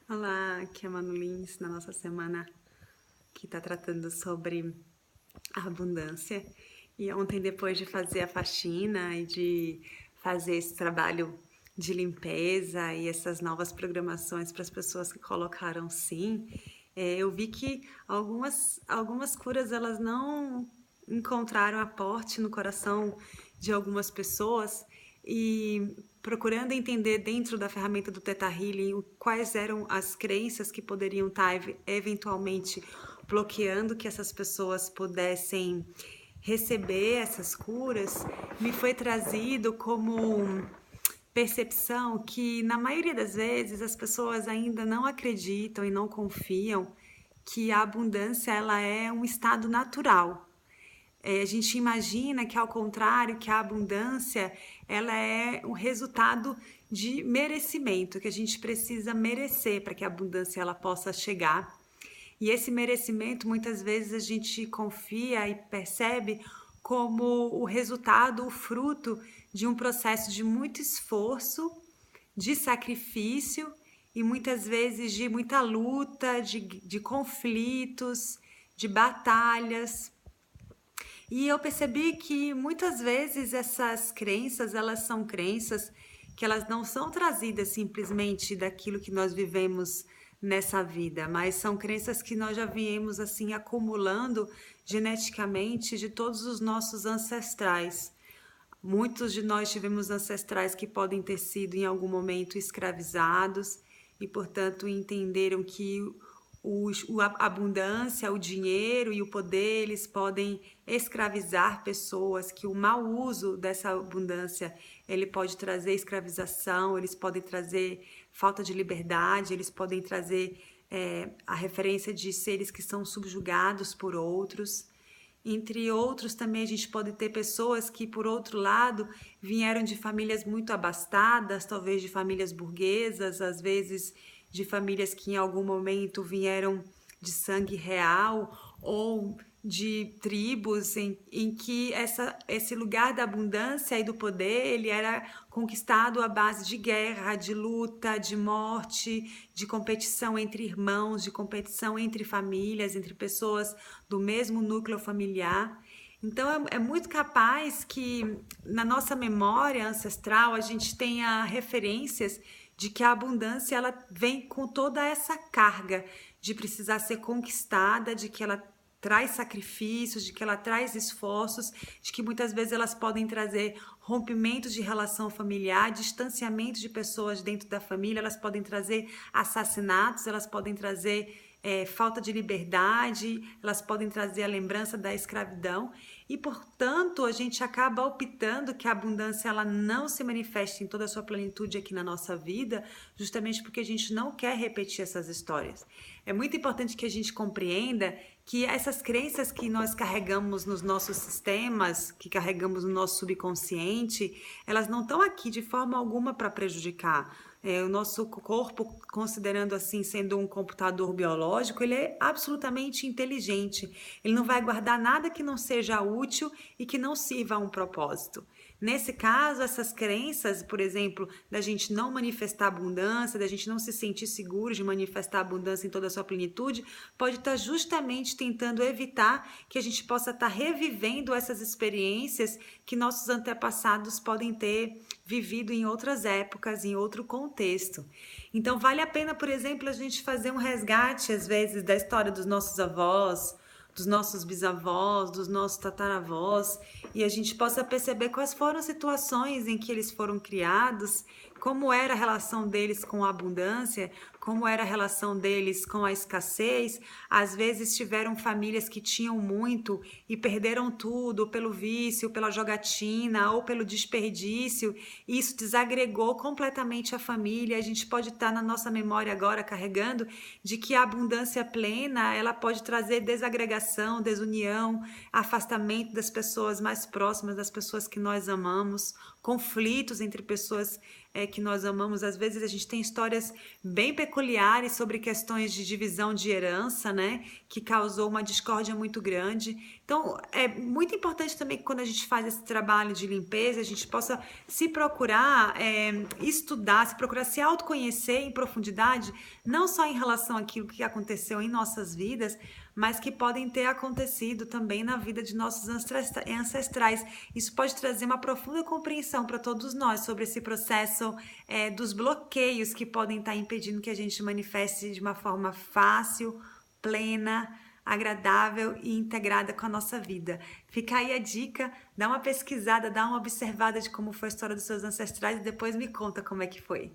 Olá, aqui é a Manu Lins, na nossa semana que está tratando sobre a abundância. E ontem, depois de fazer a faxina e de fazer esse trabalho de limpeza e essas novas programações para as pessoas que colocaram sim, eu vi que algumas curas elas não encontraram aporte no coração de algumas pessoas e procurando entender dentro da ferramenta do Theta Healing quais eram as crenças que poderiam estar eventualmente bloqueando que essas pessoas pudessem receber essas curas, me foi trazido como percepção que na maioria das vezes as pessoas ainda não acreditam e não confiam que a abundância ela é um estado natural. A gente imagina que ao contrário, que a abundância ela é um resultado de merecimento, que a gente precisa merecer para que a abundância ela possa chegar. E esse merecimento muitas vezes a gente confia e percebe como o resultado, o fruto de um processo de muito esforço, de sacrifício e muitas vezes de muita luta, de conflitos, de batalhas. E eu percebi que muitas vezes essas crenças, elas são crenças que elas não são trazidas simplesmente daquilo que nós vivemos nessa vida, mas são crenças que nós já viemos assim acumulando geneticamente de todos os nossos ancestrais. Muitos de nós tivemos ancestrais que podem ter sido em algum momento escravizados e, portanto, entenderam que a abundância, o dinheiro e o poder, eles podem escravizar pessoas, que o mau uso dessa abundância, ele pode trazer escravização, eles podem trazer falta de liberdade, eles podem trazer a referência de seres que são subjugados por outros. Entre outros, também a gente pode ter pessoas que, por outro lado, vieram de famílias muito abastadas, talvez de famílias burguesas, às vezes de famílias que em algum momento vieram de sangue real ou de tribos em que esse lugar da abundância e do poder ele era conquistado à base de guerra, de luta, de morte, de competição entre irmãos, de competição entre famílias, entre pessoas do mesmo núcleo familiar. Então é muito capaz que na nossa memória ancestral a gente tenha referências de que a abundância ela vem com toda essa carga de precisar ser conquistada, de que ela traz sacrifícios, de que ela traz esforços, de que muitas vezes elas podem trazer rompimentos de relação familiar, distanciamento de pessoas dentro da família, elas podem trazer assassinatos, elas podem trazer falta de liberdade, elas podem trazer a lembrança da escravidão e, portanto, a gente acaba optando que a abundância ela não se manifeste em toda a sua plenitude aqui na nossa vida, justamente porque a gente não quer repetir essas histórias. É muito importante que a gente compreenda que essas crenças que nós carregamos nos nossos sistemas, que carregamos no nosso subconsciente, elas não estão aqui de forma alguma para prejudicar. O nosso corpo, considerando assim, sendo um computador biológico, ele é absolutamente inteligente. Ele não vai guardar nada que não seja útil e que não sirva a um propósito. Nesse caso, essas crenças, por exemplo, da gente não manifestar abundância, da gente não se sentir seguro de manifestar abundância em toda a sua plenitude, pode estar justamente tentando evitar que a gente possa estar revivendo essas experiências que nossos antepassados podem ter vivido em outras épocas, em outro contexto. Então, vale a pena, por exemplo, a gente fazer um resgate, às vezes, da história dos nossos avós, dos nossos bisavós, dos nossos tataravós, e a gente possa perceber quais foram as situações em que eles foram criados, como era a relação deles com a abundância, como era a relação deles com a escassez. Às vezes tiveram famílias que tinham muito e perderam tudo pelo vício, pela jogatina ou pelo desperdício, e isso desagregou completamente a família. A gente pode estar na nossa memória agora carregando de que a abundância plena, ela pode trazer desagregação, desunião, afastamento das pessoas mais próximas, das pessoas que nós amamos, conflitos entre pessoas que nós amamos, às vezes a gente tem histórias bem peculiares sobre questões de divisão de herança, né? Que causou uma discórdia muito grande. Então, é muito importante também que quando a gente faz esse trabalho de limpeza, a gente possa se procurar estudar, se procurar se autoconhecer em profundidade, não só em relação àquilo que aconteceu em nossas vidas, mas que podem ter acontecido também na vida de nossos ancestrais. Isso pode trazer uma profunda compreensão para todos nós sobre esse processo dos bloqueios que podem estar impedindo que a gente manifeste de uma forma fácil, plena, agradável e integrada com a nossa vida. Fica aí a dica, dá uma pesquisada, dá uma observada de como foi a história dos seus ancestrais e depois me conta como é que foi.